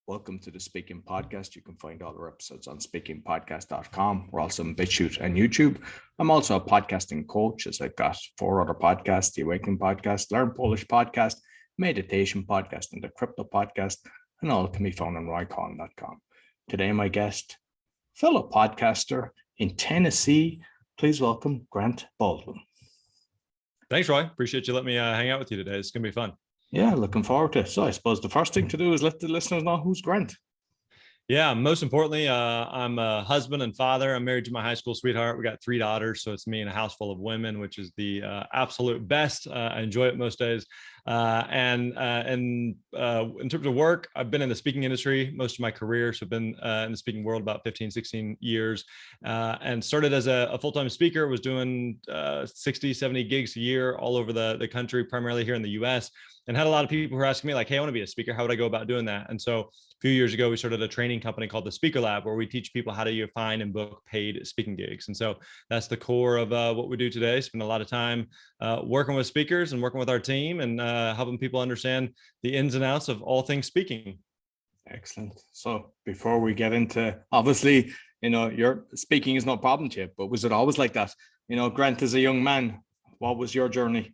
Welcome to the Speaking Podcast. You can find all our episodes on speakingpodcast.com. We're also on BitChute and YouTube. I'm also a podcasting coach, as I've got 4 other podcasts: the Awakening Podcast, Learn Polish Podcast, Meditation Podcast, and the Crypto Podcast, and all can be found on rycon.com. Today, my guest, fellow podcaster in Tennessee, please welcome Grant Baldwin. Thanks, Roy. Appreciate you letting me hang out with you today. It's going to be fun. Yeah, looking forward to it. So I suppose the first thing to do is let the listeners know who's Grant. Yeah, most importantly, I'm a husband and father. I'm married to my high school sweetheart. We got 3 daughters, so it's me and a house full of women, which is the absolute best. I enjoy it most days. And in terms of work, I've been in the speaking industry most of my career. So I've been in the speaking world about 15, 16 years, and started as a full-time speaker, was doing 60, 70 gigs a year all over the country, primarily here in the US, and had a lot of people who were asking me like, hey, I want to be a speaker. How would I go about doing that? And so a few years ago, we started a training company called the Speaker Lab, where we teach people how to find and book paid speaking gigs. And so that's the core of what we do today. Spend a lot of time working with speakers and working with our team and helping people understand the ins and outs of all things speaking. Excellent. So before we get into, obviously, your speaking is no problem to you, but was it always like that? Grant, as a young man, what was your journey?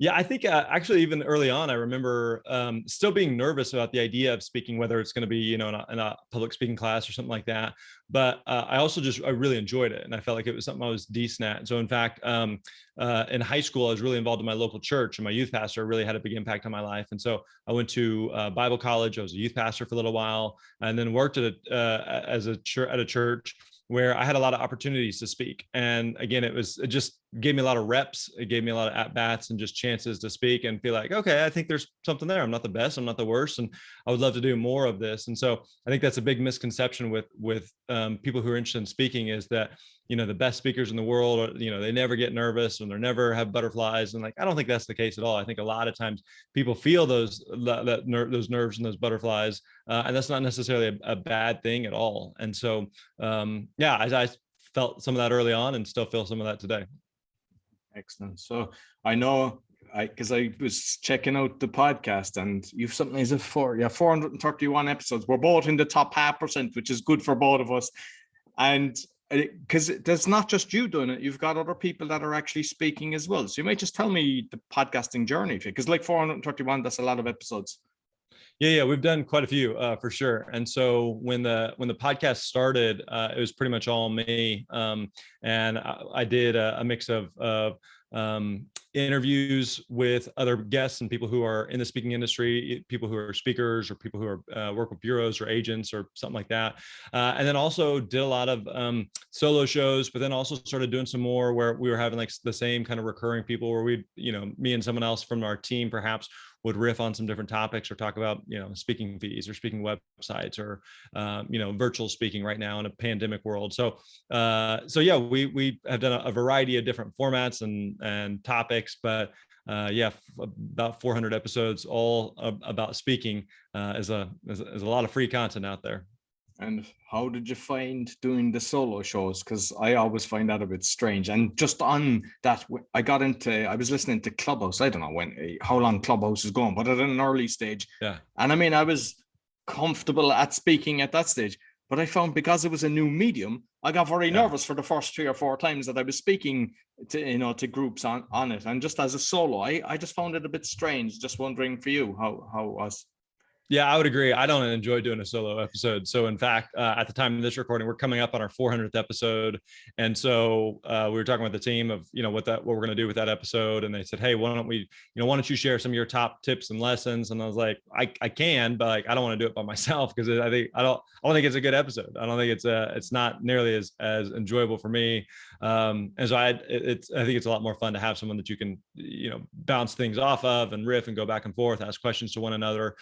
Yeah, I think actually even early on, I remember still being nervous about the idea of speaking, whether it's going to be, in a public speaking class or something like that. But I also I really enjoyed it. And I felt like it was something I was decent at. And so in fact, in high school, I was really involved in my local church, and my youth pastor really had a big impact on my life. And so I went to Bible college. I was a youth pastor for a little while, and then worked at a church where I had a lot of opportunities to speak. And again, it just gave me a lot of reps. It gave me a lot of at-bats and just chances to speak and feel like, okay, I think there's something there. I'm not the best, I'm not the worst, and I would love to do more of this. And so I think that's a big misconception with people who are interested in speaking, is that, the best speakers in the world, they never get nervous and they never have butterflies. And like, I don't think that's the case at all. I think a lot of times people feel those nerves and those butterflies, and that's not necessarily a bad thing at all. And so, I felt some of that early on and still feel some of that today. Excellent. So I know, because I was checking out the podcast, and you've something as 431 episodes. We're both in the top 0.5%, which is good for both of us. And because there's not just you doing it, you've got other people that are actually speaking as well. So you might just tell me the podcasting journey, because like 431, that's a lot of episodes. Yeah, we've done quite a few for sure. And so when the podcast started, it was pretty much all me, and I did a mix of interviews with other guests and people who are in the speaking industry, people who are speakers or people who are work with bureaus or agents or something like that. And then also did a lot of solo shows, but then also started doing some more where we were having like the same kind of recurring people where we, me and someone else from our team perhaps would riff on some different topics or talk about, speaking fees or speaking websites or, virtual speaking right now in a pandemic world. So yeah, we have done a variety of different formats and topics, but about 400 episodes, all about speaking, is a lot of free content out there. And how did you find doing the solo shows? Because I always find that a bit strange. And just on that, I was listening to Clubhouse. I don't know how long Clubhouse is going, but at an early stage. Yeah. And I mean, I was comfortable at speaking at that stage, but I found because it was a new medium, I got very nervous for the first 3 or 4 times that I was speaking to groups on it. And just as a solo, I just found it a bit strange. Just wondering for you, how it was. Yeah, I would agree. I don't enjoy doing a solo episode. So in fact, at the time of this recording, we're coming up on our 400th episode. And so we were talking with the team of, what we're going to do with that episode. And they said, hey, why don't you share some of your top tips and lessons? And I was like, I can, but like, I don't want to do it by myself, because I don't think it's a good episode. I don't think it's not nearly as enjoyable for me. And so I think it's a lot more fun to have someone that you can, bounce things off of and riff and go back and forth, ask questions to one another.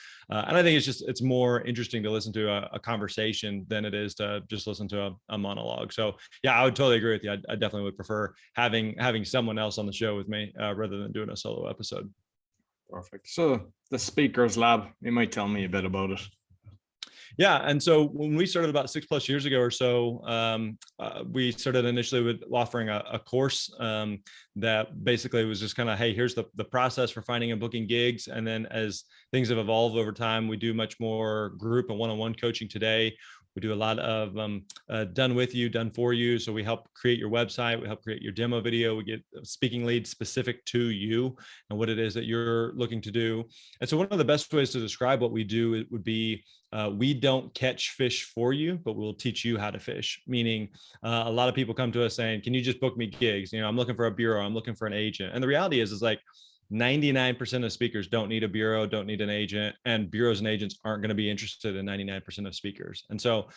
And I think it's more interesting to listen to a conversation than it is to just listen to a monologue. So yeah, I would totally agree with you. I definitely would prefer having someone else on the show with me rather than doing a solo episode. Perfect. So the Speakers Lab, you might tell me a bit about it. Yeah. And so when we started about 6+ years ago or so, we started initially with offering a course that basically was just kind of, hey, here's the process for finding and booking gigs. And then as things have evolved over time, we do much more group and one-on-one coaching today. We do a lot of done with you, done for you. So we help create your website. We help create your demo video. We get speaking leads specific to you and what it is that you're looking to do. And so one of the best ways to describe what we do would be, we don't catch fish for you, but we'll teach you how to fish. Meaning a lot of people come to us saying, can you just book me gigs? I'm looking for a bureau. I'm looking for an agent. And the reality is like, 99% of speakers don't need a bureau, don't need an agent, and bureaus and agents aren't going to be interested in 99% of speakers. And so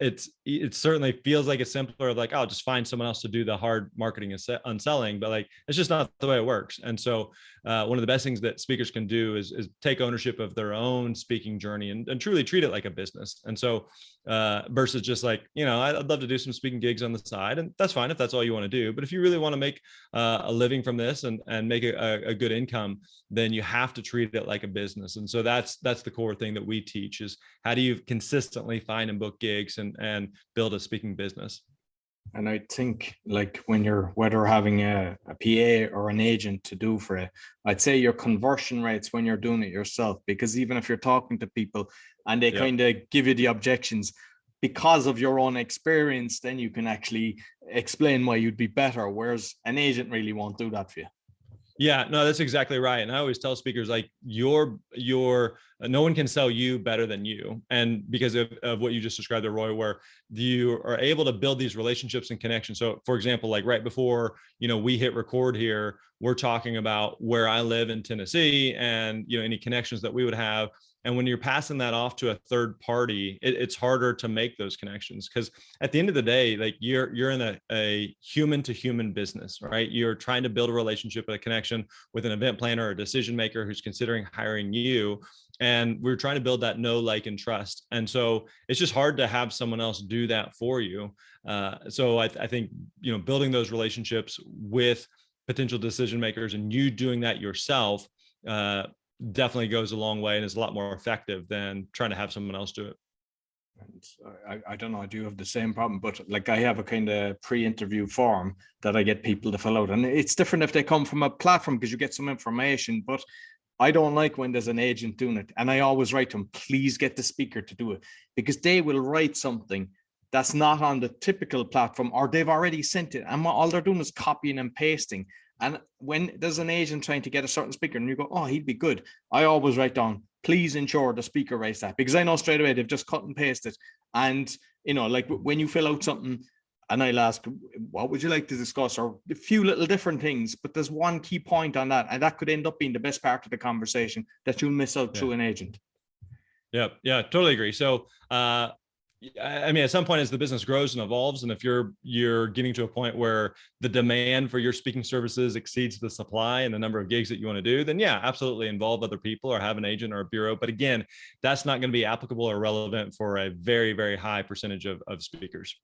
it certainly feels like it's simpler, like, oh, just find someone else to do the hard marketing and selling, but like, it's just not the way it works. And so one of the best things that speakers can do is take ownership of their own speaking journey and truly treat it like a business. And so versus just like, I'd love to do some speaking gigs on the side, and that's fine if that's all you want to do. But if you really want to make a living from this and make a good income, then you have to treat it like a business. And so that's the core thing that we teach is how do you consistently find and book gigs and build a speaking business. And I think like when you're whether having a PA or an agent to do for it, I'd say your conversion rates when you're doing it yourself, because even if you're talking to people and they kind of give you the objections because of your own experience, then you can actually explain why you'd be better. Whereas an agent really won't do that for you. Yeah, no, that's exactly right. And I always tell speakers like your no one can sell you better than you. And because of what you just described there, Roy, where you are able to build these relationships and connections. So for example, like right before, we hit record here, we're talking about where I live in Tennessee and, any connections that we would have. And when you're passing that off to a third party, it's harder to make those connections because at the end of the day, like you're in a human to human business, right? You're trying to build a relationship, a connection with an event planner or a decision maker who's considering hiring you. And we're trying to build that know, like, and trust. And so it's just hard to have someone else do that for you. So I think, building those relationships with potential decision makers and you doing that yourself, definitely goes a long way and is a lot more effective than trying to have someone else do it. And I don't know, I do have the same problem, but like I have a kind of pre-interview form that I get people to fill out, and it's different if they come from a platform because you get some information, but I don't like when there's an agent doing it. And I always write to them, please get the speaker to do it, because they will write something that's not on the typical platform, or they've already sent it and all they're doing is copying and pasting. And when there's an agent trying to get a certain speaker and you go, oh, he'd be good, I always write down, please ensure the speaker writes that, because I know straight away they've just cut and pasted. And, like when you fill out something and I'll ask, what would you like to discuss? Or a few little different things, but there's one key point on that. And that could end up being the best part of the conversation that you'll miss out through an agent. Yeah, totally agree. So, I mean, at some point as the business grows and evolves, and if you're getting to a point where the demand for your speaking services exceeds the supply and the number of gigs that you want to do, then yeah, absolutely involve other people or have an agent or a bureau. But again, that's not going to be applicable or relevant for a very, very high percentage of speakers.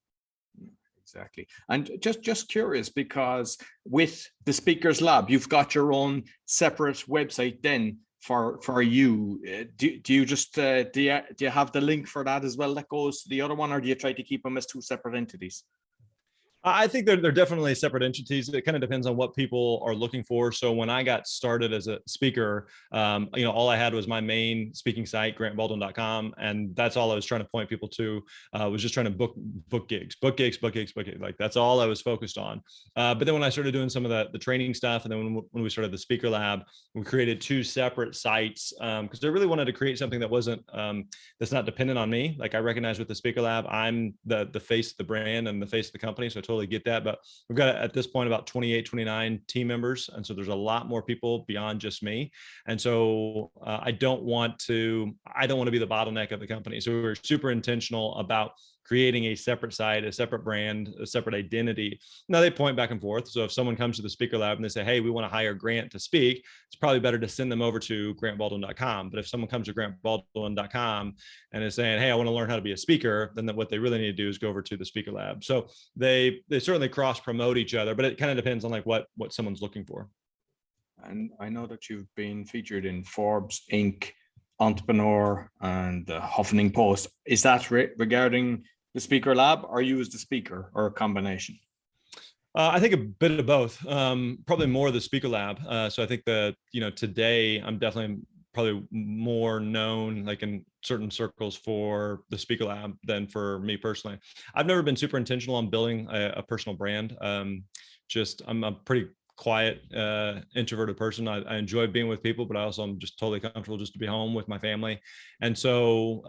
Exactly. And just curious, because with the Speakers Lab, you've got your own separate website then for you. Do you just do you have the link for that as well that goes to the other one, or do you try to keep them as two separate entities? I think they're definitely separate entities. It kind of depends on what people are looking for. So when I got started as a speaker, all I had was my main speaking site, grantbaldwin.com. And that's all I was trying to point people to, was just trying to book gigs. Like that's all I was focused on. But then when I started doing some of the training stuff, and then when we started the Speaker Lab, we created two separate sites because I really wanted to create something that wasn't, that's not dependent on me. Like I recognize with the Speaker Lab, I'm the face of the brand and the face of the company. So I totally get that, but we've got at this point about 28, 29 team members. And so there's a lot more people beyond just me. And so I don't want to be the bottleneck of the company. So we were super intentional about creating a separate site, a separate brand, a separate identity. Now they point back and forth. So if someone comes to the Speaker Lab and they say, hey, we want to hire Grant to speak, it's probably better to send them over to grantbaldwin.com. But if someone comes to grantbaldwin.com and is saying, hey, I want to learn how to be a speaker, then what they really need to do is go over to the Speaker Lab. So they certainly cross promote each other, but it kind of depends on like what someone's looking for. And I know that you've been featured in Forbes, Inc., Entrepreneur and the Huffington Post. Is that regarding the Speaker Lab, or you as the speaker, or a combination? I think a bit of both. Probably more the Speaker Lab. So I think that, today I'm definitely probably more known like in certain circles for the Speaker Lab than for me personally. I've never been super intentional on building a personal brand. I'm a pretty quiet, introverted person. I enjoy being with people, but I also am just totally comfortable just to be home with my family. And so,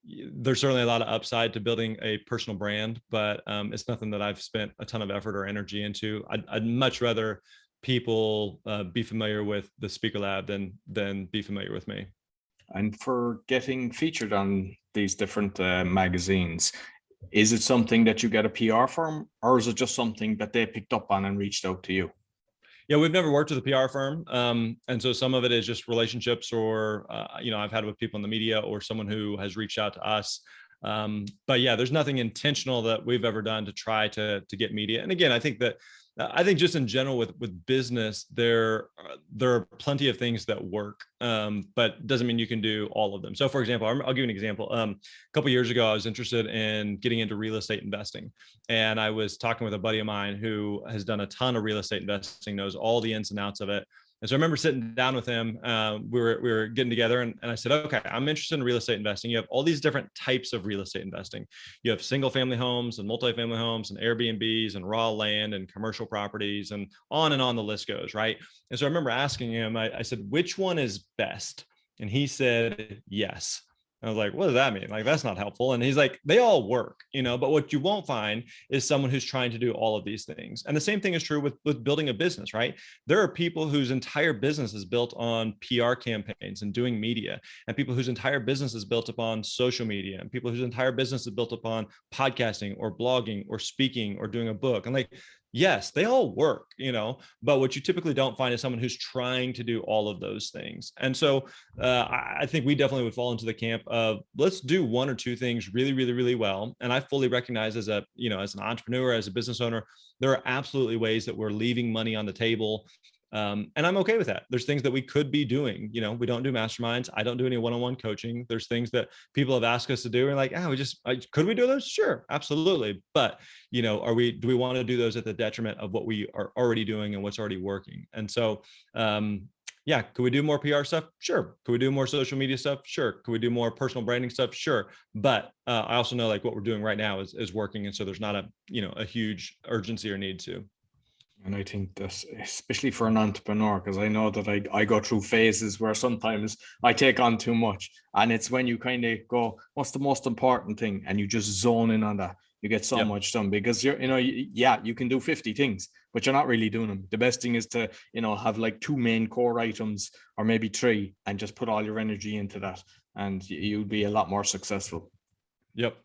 there's certainly a lot of upside to building a personal brand, but it's nothing that I've spent a ton of effort or energy into. I'd much rather people be familiar with the Speaker Lab than be familiar with me. And for getting featured on these different magazines, is it something that you get a PR firm, or is it just something that they picked up on and reached out to you? Yeah, we've never worked with a PR firm. And so some of it is just relationships or, I've had with people in the media or someone who has reached out to us. But yeah, there's nothing intentional that we've ever done to try to get media. And again, I think just in general with business, there are plenty of things that work, but doesn't mean you can do all of them. So for example, I'll give you an example. A couple of years ago, I was interested in getting into real estate investing. And I was talking with a buddy of mine who has done a ton of real estate investing, knows all the ins and outs of it. And so I remember sitting down with him. We were getting together, and I said, okay, I'm interested in real estate investing. You have all these different types of real estate investing. You have single family homes and multifamily homes and Airbnbs and raw land and commercial properties and on the list goes, right? And so I remember asking him, I said, which one is best? And he said, yes. I was like, what does that mean? Like, that's not helpful. And he's like, they all work, but what you won't find is someone who's trying to do all of these things. And the same thing is true with building a business, right? There are people whose entire business is built on PR campaigns and doing media, and people whose entire business is built upon social media, and people whose entire business is built upon podcasting or blogging or speaking or doing a book. And like, yes, they all work, but what you typically don't find is someone who's trying to do all of those things. And so I think we definitely would fall into the camp of let's do one or two things really, really, really well. And I fully recognize as an entrepreneur, as a business owner, there are absolutely ways that we're leaving money on the table. And I'm okay with that. There's things that we could be doing. We don't do masterminds. I don't do any one-on-one coaching. There's things that people have asked us to do. And like, could we do those? Sure, absolutely. But, do we want to do those at the detriment of what we are already doing and what's already working? And so, yeah, could we do more PR stuff? Sure. Could we do more social media stuff? Sure. Could we do more personal branding stuff? Sure. But I also know like what we're doing right now is working. And so there's not a huge urgency or need to. And I think that, especially for an entrepreneur, because I know that I go through phases where sometimes I take on too much. And it's when you kind of go, what's the most important thing? And you just zone in on that. You get so much done because you can do 50 things, but you're not really doing them. The best thing is to, have like 2 main core items or maybe 3 and just put all your energy into that. And you'll be a lot more successful. Yep.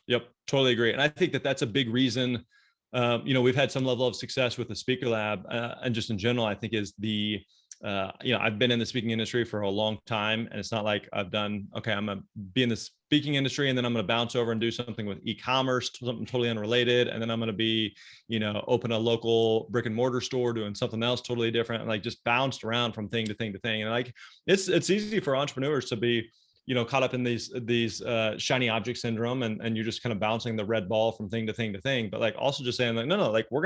Totally agree. And I think that's a big reason. We've had some level of success with the Speaker Lab, and just in general, I think is I've been in the speaking industry for a long time, and it's not like I'm going to be in the speaking industry and then I'm going to bounce over and do something with e-commerce, something totally unrelated. And then I'm going to be, open a local brick and mortar store doing something else totally different, and like just bounced around from thing to thing to thing. And like, it's easy for entrepreneurs to be, caught up in these shiny object syndrome, and you're just kind of bouncing the red ball from thing to thing to thing. But like also just saying like, no, like we're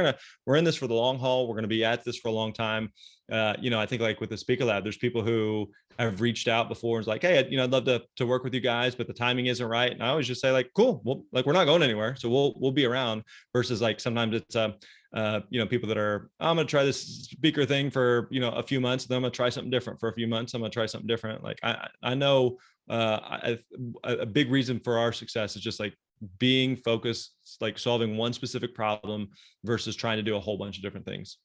in this for the long haul. We're going to be at this for a long time. I think like with the Speaker Lab, there's people who have reached out before and was like, hey, I'd love to work with you guys, but the timing isn't right. And I always just say like, cool, well, like we're not going anywhere, so we'll be around. Versus like sometimes it's people that are, I'm going to try this speaker thing for a few months, and then I'm going to try something different for a few months. I'm going to try something different. Like I know a big reason for our success is just like being focused, like solving one specific problem versus trying to do a whole bunch of different things.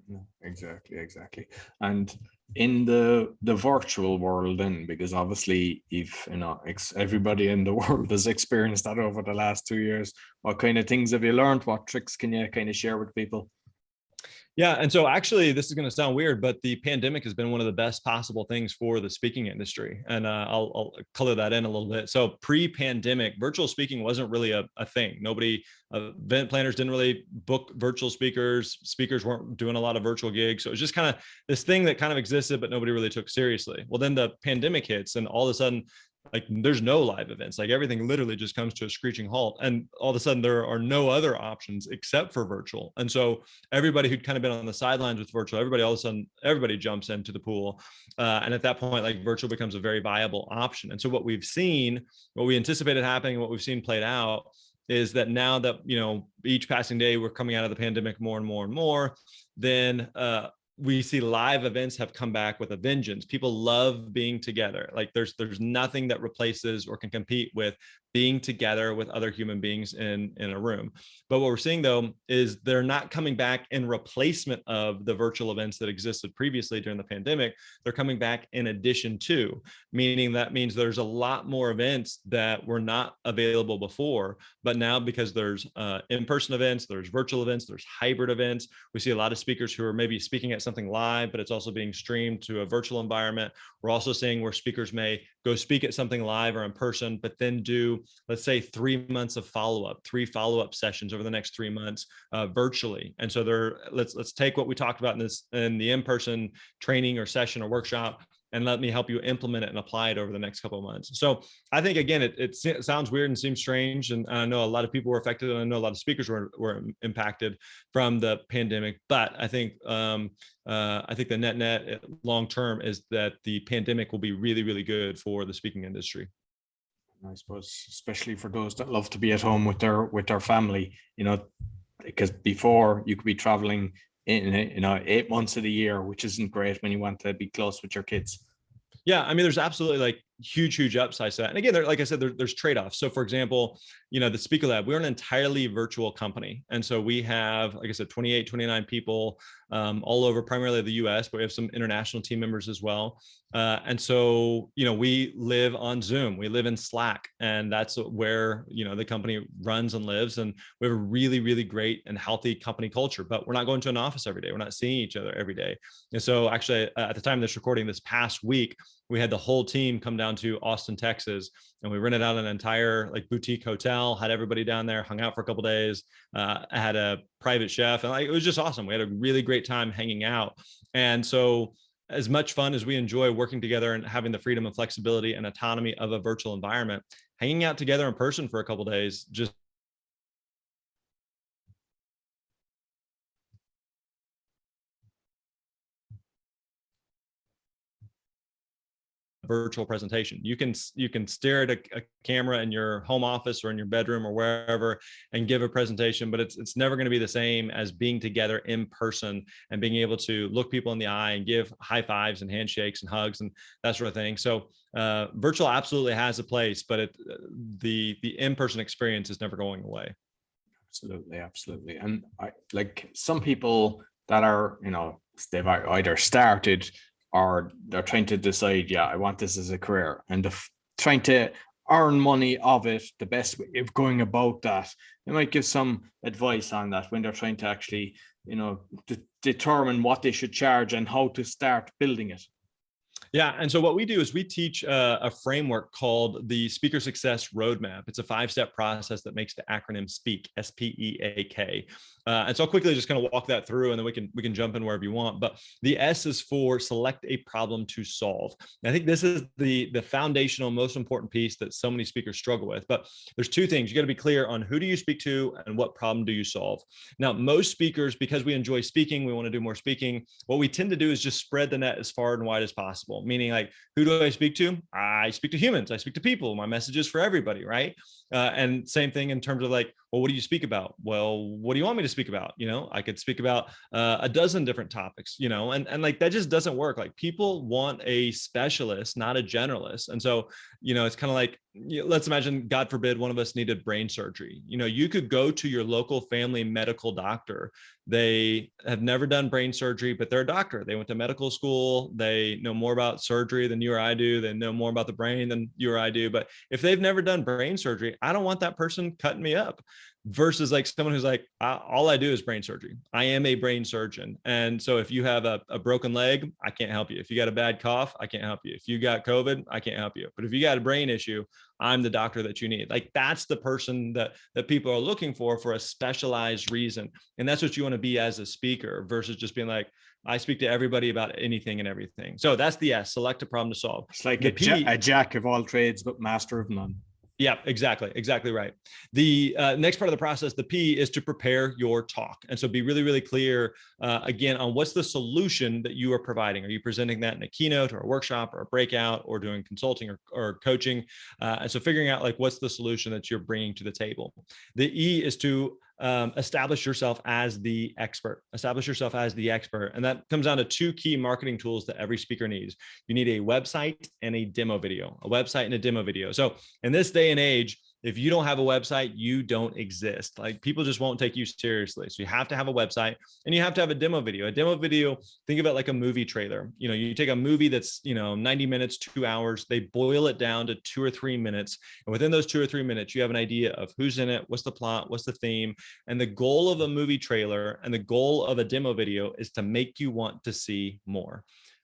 Yeah, exactly. And in the virtual world, then, because obviously if everybody in the world has experienced that over the last 2 years, what kind of things have you learned? What tricks can you kind of share with people? Yeah. And so actually, this is going to sound weird, but the pandemic has been one of the best possible things for the speaking industry. And I'll color that in a little bit. So pre-pandemic, virtual speaking wasn't really a thing. Nobody, event planners didn't really book virtual speakers. Speakers weren't doing a lot of virtual gigs. So it was just kind of this thing that kind of existed, but nobody really took seriously. Well, then the pandemic hits and all of a sudden, like there's no live events, like everything literally just comes to a screeching halt, and all of a sudden there are no other options except for virtual. And so everybody who'd kind of been on the sidelines with virtual, everybody all of a sudden everybody jumps into the pool, and at that point like virtual becomes a very viable option. And so what we've seen, what we anticipated happening, what we've seen played out is that now that, you know, each passing day we're coming out of the pandemic more and more and more, then we see live events have come back with a vengeance. People love being together. Like there's nothing that replaces or can compete with being together with other human beings in a room. But what we're seeing though is they're not coming back in replacement of the virtual events that existed previously during the pandemic. They're coming back in addition to, meaning that means there's a lot more events that were not available before, but now because there's in-person events, there's virtual events, there's hybrid events. We see a lot of speakers who are maybe speaking at something live, but it's also being streamed to a virtual environment. We're also seeing where speakers may go speak at something live or in person, but then do, let's say, 3 months of follow-up, 3 follow-up sessions over the next 3 months virtually. And so let's take what we talked about in the in-person training or session or workshop, and let me help you implement it and apply it over the next couple of months. So I think, again, it sounds weird and seems strange. And I know a lot of people were affected, and I know a lot of speakers were impacted from the pandemic. But I think the net long term is that the pandemic will be really, really good for the speaking industry. I suppose, especially for those that love to be at home with their family, you know, because before you could be traveling in, 8 months of the year, which isn't great when you want to be close with your kids. Yeah, I mean, there's absolutely like huge upsides to that. And again, like I said, there's trade-offs. So for example, you know, the Speaker Lab, we're an entirely virtual company. And so we have, like I said, 28, 29 people all over primarily the US, but we have some international team members as well. And so, you know, we live on Zoom, we live in Slack, and that's where, you know, the company runs and lives. And we have a really, really great and healthy company culture, but we're not going to an office every day. We're not seeing each other every day. And so actually at the time of this recording this past week, we had the whole team come down to Austin, Texas, and we rented out an entire like boutique hotel, had everybody down there, hung out for a couple of days. I had a private chef, and like, it was just awesome. We had a really great time hanging out. And so as much fun as we enjoy working together and having the freedom and flexibility and autonomy of a virtual environment, hanging out together in person for a couple of days just virtual presentation. You can stare at a camera in your home office or in your bedroom or wherever and give a presentation, but it's never going to be the same as being together in person and being able to look people in the eye and give high fives and handshakes and hugs and that sort of thing. So virtual absolutely has a place, but the in-person experience is never going away. Absolutely. And I like some people that are, you know, they've either started or they're trying to decide, yeah, I want this as a career, and trying to earn money of it. The best way of going about that, they might give some advice on that when they're trying to actually, you know, determine what they should charge and how to start building it. Yeah. And so what we do is we teach a framework called the Speaker Success Roadmap. It's a 5-step process that makes the acronym SPEAK, SPEAK. And so I'll quickly just kind of walk that through, and then we can jump in wherever you want. But the S is for select a problem to solve. And I think this is the foundational, most important piece that so many speakers struggle with. But there's 2 things. You got to be clear on who do you speak to and what problem do you solve. Now, most speakers, because we enjoy speaking, we want to do more speaking. What we tend to do is just spread the net as far and wide as possible. Meaning, like, who do I speak to? I speak to humans. I speak to people. My message is for everybody, right? And same thing in terms of like, well, what do you speak about? Well, what do you want me to speak about? You know, I could speak about a dozen different topics, you know, and like that just doesn't work. Like, people want a specialist, not a generalist. And so, you know, it's kind of like, let's imagine, God forbid, one of us needed brain surgery. You know, you could go to your local family medical doctor. They have never done brain surgery, but they're a doctor. They went to medical school. They know more about surgery than you or I do. They know more about the brain than you or I do. But if they've never done brain surgery, I don't want that person cutting me up. versus like someone who's like, all I do is brain surgery. I am a brain surgeon. And so if you have a broken leg, I can't help you. If you got a bad cough, I can't help you. If you got COVID, I can't help you. But if you got a brain issue, I'm the doctor that you need. Like that's the person that people are looking for a specialized reason. And that's what you want to be as a speaker versus just being like, I speak to everybody about anything and everything. So that's the S, select a problem to solve. It's like the a jack of all trades, but master of none. Yeah, exactly right. The next part of the process, the P, is to prepare your talk. And so be really, really clear, again, on what's the solution that you are providing. Are you presenting that in a keynote or a workshop or a breakout or doing consulting or coaching? And so figuring out like what's the solution that you're bringing to the table. The E is to establish yourself as the expert. Establish yourself as the expert. And that comes down to two key marketing tools that every speaker needs. You need a website and a demo video, a website and a demo video. So in this day and age, if you don't have a website, you don't exist. Like people just won't take you seriously. So you have to have a website and you have to have a demo video. A demo video, think of it like a movie trailer. You know, you take a movie that's, 90 minutes, 2 hours, they boil it down to 2 or 3 minutes. And within those 2 or 3 minutes, you have an idea of who's in it, what's the plot, what's the theme. And the goal of a movie trailer and the goal of a demo video is to make you want to see more.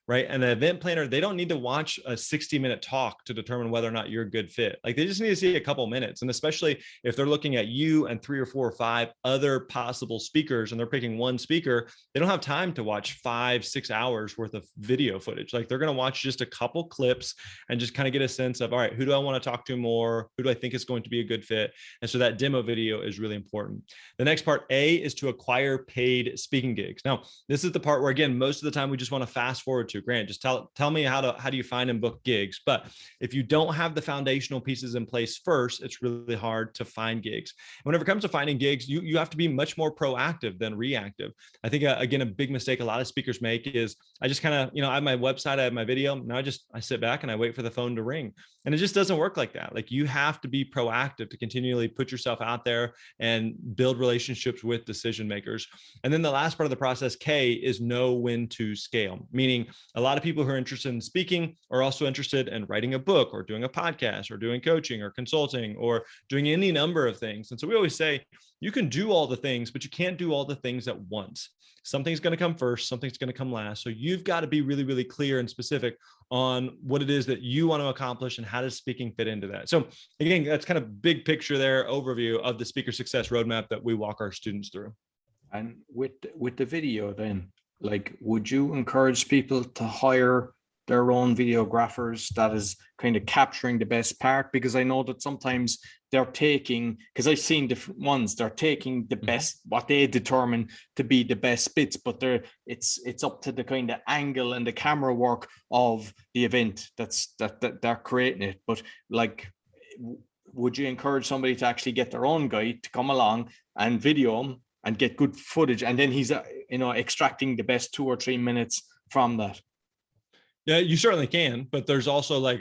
Right. And the event planner, they don't need to watch a 60-minute talk to determine whether or not you're a good fit. Like they just need to see a couple minutes. And especially if they're looking at you and 3 or 4 or 5 other possible speakers and they're picking one speaker, they don't have time to watch 5-6 hours worth of video footage. Like they're going to watch just a couple clips and just kind of get a sense of, all right, who do I want to talk to more? Who do I think is going to be a good fit? And so that demo video is really important. The next part, A, is to acquire paid speaking gigs. Now, this is the part where, again, most of the time we just want to fast forward to. Grant, just tell me how do you find and book gigs? But if you don't have the foundational pieces in place first, it's really hard to find gigs. Whenever it comes to finding gigs, you have to be much more proactive than reactive. I think again, a big mistake a lot of speakers make is I just kind of, I have my website, I have my video. Now I sit back and I wait for the phone to ring. And it just doesn't work like that. Like you have to be proactive to continually put yourself out there and build relationships with decision makers. And then the last part of the process, K, is know when to scale, meaning a lot of people who are interested in speaking are also interested in writing a book or doing a podcast or doing coaching or consulting or doing any number of things. And so we always say, you can do all the things, but you can't do all the things at once. Something's going to come first, something's going to come last. So you've got to be really, really clear and specific on what it is that you want to accomplish and how does speaking fit into that. So again, that's kind of big picture there, overview of the speaker success roadmap that we walk our students through. And with the video then, like, would you encourage people to hire their own videographers that is kind of capturing the best part? Because I know that sometimes they're taking, because I've seen different ones, they're taking the best, what they determine to be the best bits, but it's up to the kind of angle and the camera work of the event that they're creating it. But like, would you encourage somebody to actually get their own guy to come along and video them and get good footage, and then he's extracting the best 2 or 3 minutes from that? Yeah, you certainly can, but there's also like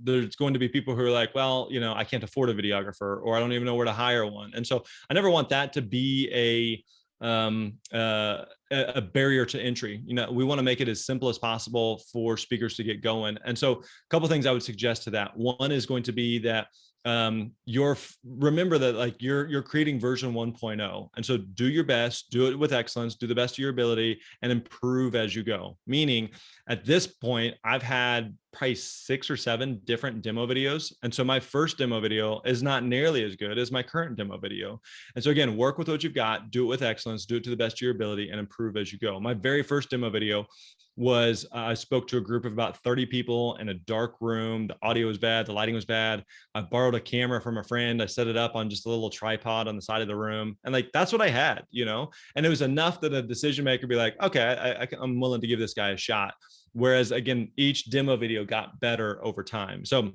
there's going to be people who are like, well, I can't afford a videographer, or I don't even know where to hire one. And so I never want that to be a barrier to entry. We want to make it as simple as possible for speakers to get going. And so a couple of things I would suggest to that. One is going to be that remember that like you're creating version 1.0. And so do your best, do it with excellence, do the best of your ability, and improve as you go. Meaning at this point, I've had probably 6 or 7 different demo videos. And so my first demo video is not nearly as good as my current demo video. And so again, work with what you've got, do it with excellence, do it to the best of your ability, and improve as you go. My very first demo video was I spoke to a group of about 30 people in a dark room. The audio was bad, the lighting was bad. I borrowed a camera from a friend. I set it up on just a little tripod on the side of the room. And like, that's what I had, and it was enough that a decision maker be like, okay, I'm willing to give this guy a shot. Whereas again, each demo video got better over time. So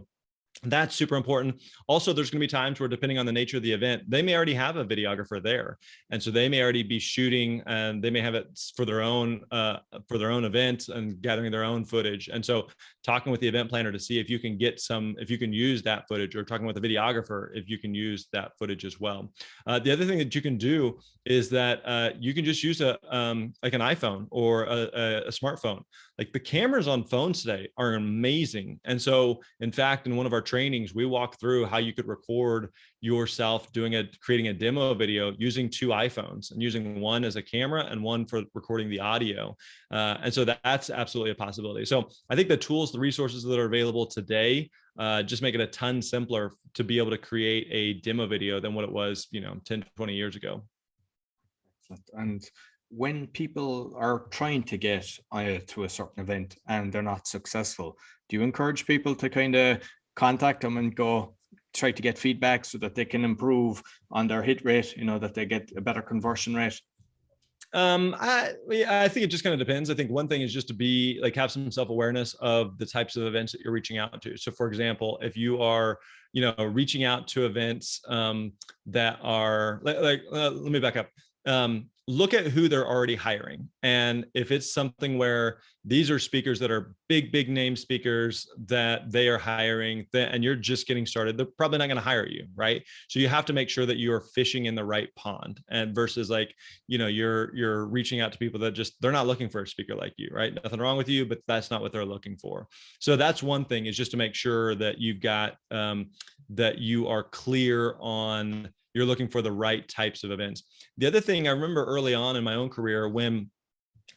that's super important. Also, there's going to be times where, depending on the nature of the event, they may already have a videographer there. And so they may already be shooting, and they may have it for their own event and gathering their own footage. And so talking with the event planner to see if you can if you can use that footage, or talking with the videographer, if you can use that footage as well. The other thing that you can do is that you can just use like an iPhone or a smartphone. Like the cameras on phones today are amazing. And so in fact, in one of our our trainings, we walk through how you could record yourself creating a demo video using 2 iPhones and using one as a camera and one for recording the audio. And so that's absolutely a possibility. So I think the tools, the resources that are available today just make it a ton simpler to be able to create a demo video than what it was, 10, 20 years ago. And when people are trying to get to a certain event and they're not successful, do you encourage people to kind of contact them and go try to get feedback so that they can improve on their hit rate, that they get a better conversion rate? I think it just kind of depends. I think one thing is just to have some self-awareness of the types of events that you're reaching out to. So for example, if you are, reaching out to events that are let me back up. Look at who they're already hiring. And if it's something where these are speakers that are big name speakers that they are hiring, and you're just getting started, they're probably not going to hire you, right? So you have to make sure that you are fishing in the right pond, and versus you're reaching out to people that they're not looking for a speaker like you, right? Nothing wrong with you, but that's not what they're looking for. So that's one thing, is just to make sure that you've got, that you are clear on, you're looking for the right types of events. The other thing I remember early on in my own career, when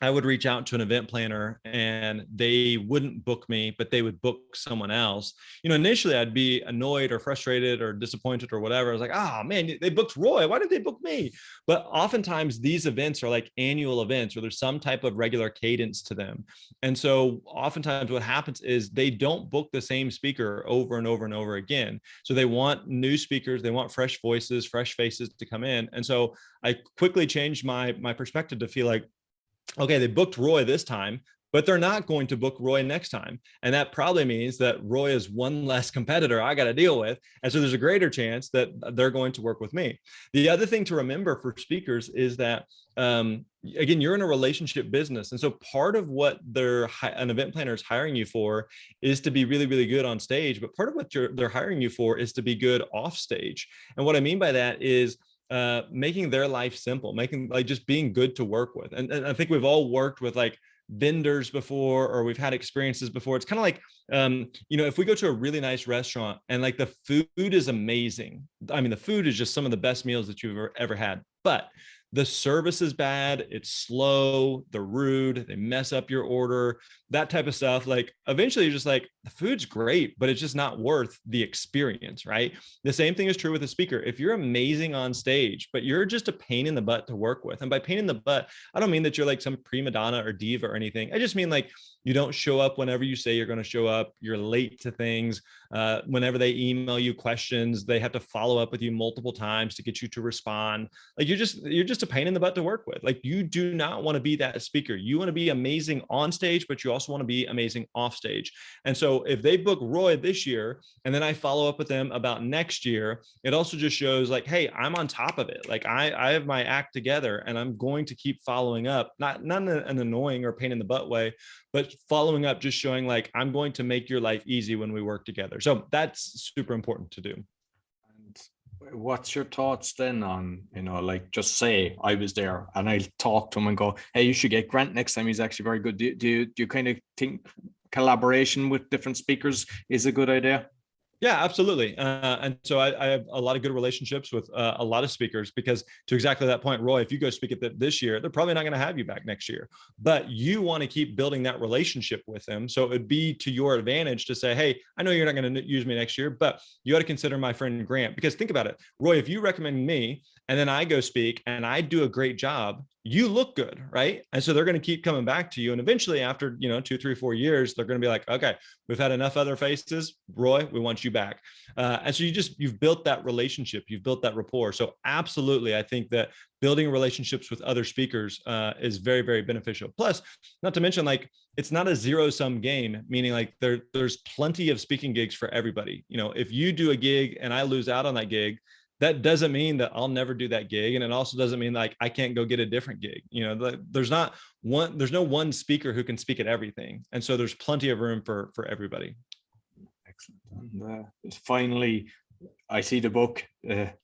I would reach out to an event planner and they wouldn't book me, but they would book someone else. Initially I'd be annoyed or frustrated or disappointed or whatever. I was like, oh man, they booked Roy. Why did they book me? But oftentimes these events are like annual events, or there's some type of regular cadence to them. And so oftentimes what happens is they don't book the same speaker over and over and over again. So they want new speakers, they want fresh voices, fresh faces to come in. And so I quickly changed my perspective to feel like, okay, they booked Roy this time, but they're not going to book Roy next time. And that probably means that Roy is one less competitor I got to deal with. And so there's a greater chance that they're going to work with me. The other thing to remember for speakers is that, again, you're in a relationship business. And so part of what an event planner is hiring you for is to be really, really good on stage. But part of what they're hiring you for is to be good off stage. And what I mean by that is, making their life simple, just being good to work with. And I think we've all worked with vendors before, or we've had experiences before. It's kind of like, if we go to a really nice restaurant and the food is amazing. I mean, the food is just some of the best meals that you've ever had, but the service is bad, it's slow, they're rude, they mess up your order, that type of stuff. Eventually you're just the food's great, but it's just not worth the experience, right? The same thing is true with a speaker. If you're amazing on stage, but you're just a pain in the butt to work with, and by pain in the butt, I don't mean that you're some prima donna or diva or anything. I just mean you don't show up whenever you say you're going to show up. You're late to things. Whenever they email you questions, they have to follow up with you multiple times to get you to respond. You're just a pain in the butt to work with. You do not want to be that speaker. You want to be amazing on stage, but you also want to be amazing off stage. And so if they book Roy this year, and then I follow up with them about next year, it also just shows hey, I'm on top of it. I have my act together, and I'm going to keep following up, not in an annoying or pain in the butt way, but following up, just showing I'm going to make your life easy when we work together. So that's super important to do. And what's your thoughts then on, just say I was there and I talk to him and go, hey, you should get Grant next time. He's actually very good. Do you kind of think collaboration with different speakers is a good idea? Yeah, absolutely. And so I have a lot of good relationships with a lot of speakers, because to exactly that point, Roy, if you go speak at this year, they're probably not going to have you back next year, but you want to keep building that relationship with them. So it'd be to your advantage to say, hey, I know you're not going to use me next year, but you ought to consider my friend Grant. Because think about it, Roy, if you recommend me and then I go speak and I do a great job, you look good, right? And so they're going to keep coming back to you. And eventually after, 2, 3, 4 years, they're going to be like, okay, we've had enough other faces. Roy, we want you back. And so you've built that relationship, you've built that rapport. So absolutely, I think that building relationships with other speakers is very, very beneficial. Plus, not to mention, it's not a zero-sum game, meaning there's plenty of speaking gigs for everybody. If you do a gig and I lose out on that gig, that doesn't mean that I'll never do that gig. And it also doesn't mean I can't go get a different gig. There's no one speaker who can speak at everything. And so there's plenty of room for everybody. Excellent. And finally, I see the book,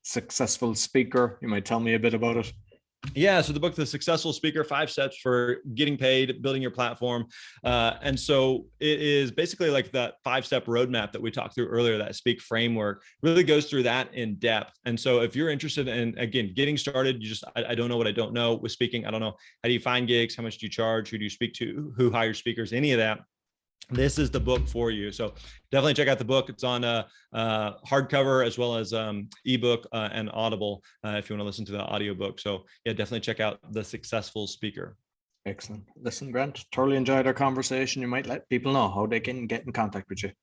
Successful Speaker. You might tell me a bit about it. Yeah, so the book, The Successful Speaker, 5 Steps for Getting Paid, Building Your Platform. And so it is basically like that 5-step roadmap that we talked through earlier, that Speak framework really goes through that in depth. And so if you're interested in, again, getting started, I don't know what I don't know with speaking. I don't know. How do you find gigs? How much do you charge? Who do you speak to? Who hires speakers? Any of that. This is the book for you. So definitely check out the book. It's on hardcover as well as ebook and Audible if you want to listen to the audiobook. So yeah, definitely check out The Successful Speaker. Excellent. Listen, Grant, thoroughly enjoyed our conversation. You might let people know how they can get in contact with you.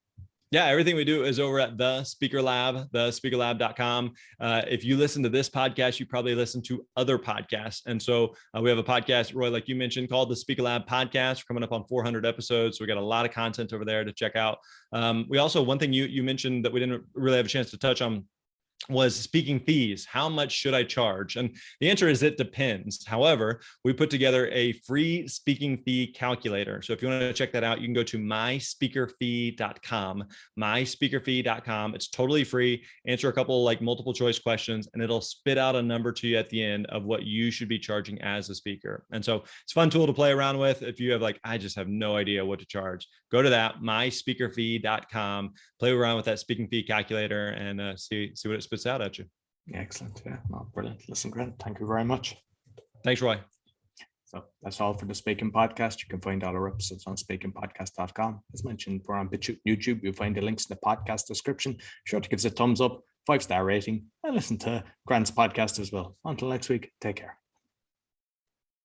Yeah, everything we do is over at The Speaker Lab, thespeakerlab.com. If you listen to this podcast, you probably listen to other podcasts. And so we have a podcast, Roy, like you mentioned, called The Speaker Lab Podcast. We're coming up on 400 episodes. So we got a lot of content over there to check out. We also, one thing you mentioned that we didn't really have a chance to touch on was speaking fees. How much should I charge? And the answer is it depends. However, we put together a free speaking fee calculator. So if you want to check that out, you can go to myspeakerfee.com, myspeakerfee.com. It's totally free. Answer a couple like multiple choice questions, and it'll spit out a number to you at the end of what you should be charging as a speaker. And so it's a fun tool to play around with. If you have like, I just have no idea what to charge, go to that, myspeakerfee.com, play around with that speaking fee calculator and see what it spits out at you. Excellent. Yeah, no, brilliant. Listen, Grant, thank you very much. Thanks, Roy. So that's all for the Speaking Podcast. You can find all our episodes on speakingpodcast.com. As mentioned, we're on YouTube. You'll find the links in the podcast description. Be sure to give us a thumbs up, 5-star rating, and listen to Grant's podcast as well. Until next week, take care.